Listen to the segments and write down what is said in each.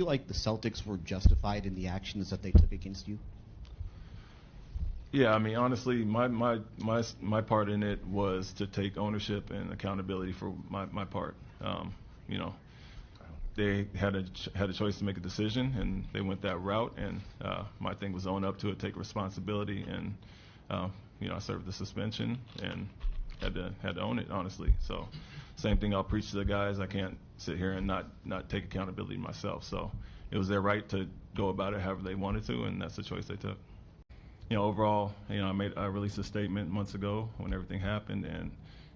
feel like the Celtics were justified in the actions that they took against you? Yeah, I mean, honestly, my part in it was to take ownership and accountability for my part. You know, they had a choice to make a decision, and they went that route. And my thing was own up to it, take responsibility, and I served the suspension and had to own it, honestly. So, same thing I'll preach to the guys. I can't sit here and not take accountability myself. So, it was their right to go about it however they wanted to, and that's the choice they took. Overall, I released a statement months ago when everything happened, and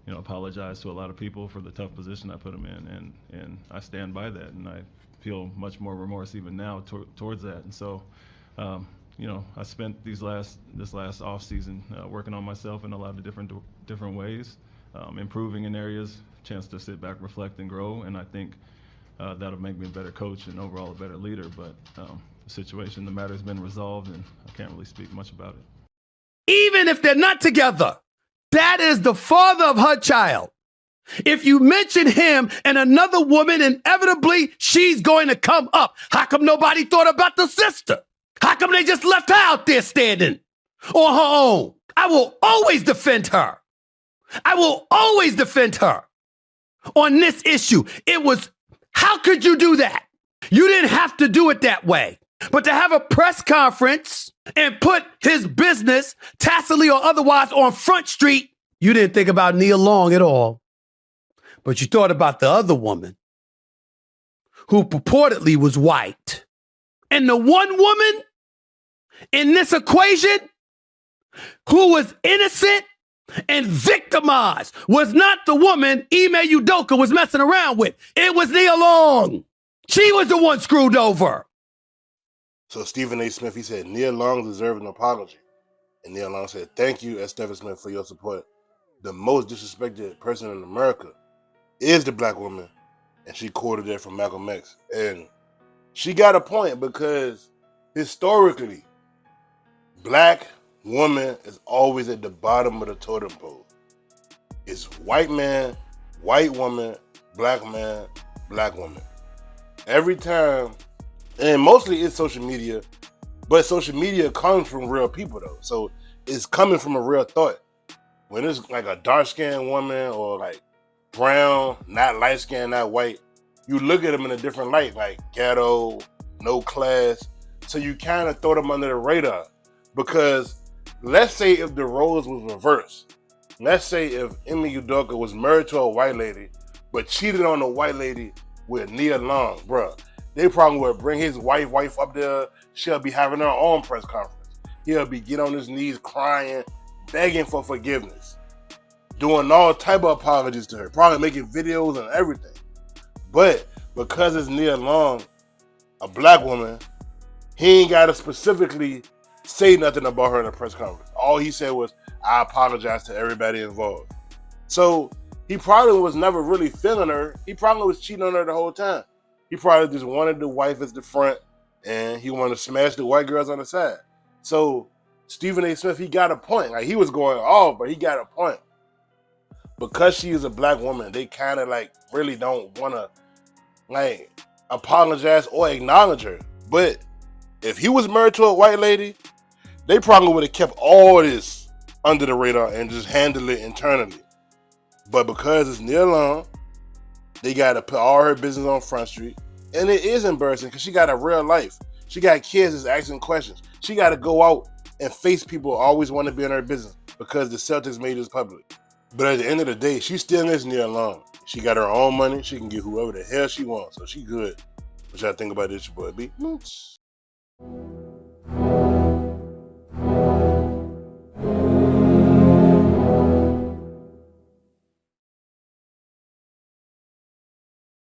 apologized to a lot of people for the tough position I put them in, and I stand by that, and I feel much more remorse even now towards that. And so, I spent this last off season working on myself in a lot of different ways, improving in areas, chance to sit back, reflect, and grow, and I think that'll make me a better coach and overall a better leader. But situation, the matter has been resolved, and I can't really speak much about it. Even if they're not together, that is the father of her child. If you mention him and another woman, inevitably she's going to come up. How come nobody thought about the sister? How come they just left her out there standing on her own? I will always defend her. I will always defend her on this issue. It was, how could you do that? You didn't have to do it that way. But to have a press conference and put his business, tacitly or otherwise, on Front Street, you didn't think about Nia Long at all. But you thought about the other woman who purportedly was white. And the one woman in this equation who was innocent and victimized was not the woman Ime Udoka was messing around with. It was Nia Long. She was the one screwed over. So Stephen A. Smith, he said, Nia Long deserved an apology. And Nia Long said, thank you, S. Stephen Smith, for your support. The most disrespected person in America is the black woman. And she quoted that from Malcolm X. And she got a point because historically, black woman is always at the bottom of the totem pole. It's white man, white woman, black man, black woman. Every time. And mostly it's social media, but social media comes from real people though. So it's coming from a real thought. When it's like a dark-skinned woman or like brown, not light-skinned, not white, you look at them in a different light, like ghetto, no class. So you kind of throw them under the radar. Because let's say if the roles was reversed. Let's say if Ime Udoka was married to a white lady, but cheated on the white lady with Nia Long, bruh. They probably would bring his wife up there. She'll be having her own press conference. He'll be getting on his knees crying, begging for forgiveness, doing all type of apologies to her, probably making videos and everything. But because it's Nia Long, a black woman, he ain't got to specifically say nothing about her in a press conference. All he said was, I apologize to everybody involved. So he probably was never really feeling her. He probably was cheating on her the whole time. He probably just wanted the wife as the front, and he wanted to smash the white girls on the side. So Stephen A. Smith, he got a point. Like, he was going off, but he got a point. Because she is a black woman, they kind of like really don't want to like apologize or acknowledge her. But if he was married to a white lady, they probably would have kept all this under the radar and just handled it internally. But because it's Nia Long, they got to put all her business on Front Street. And it is embarrassing because she got a real life. She got kids that's asking questions. She got to go out and face people who always want to be in her business because the Celtics made this public. But at the end of the day, she still is Nia Long. She got her own money. She can get whoever the hell she wants. So she good. What y'all think about this, your boy B?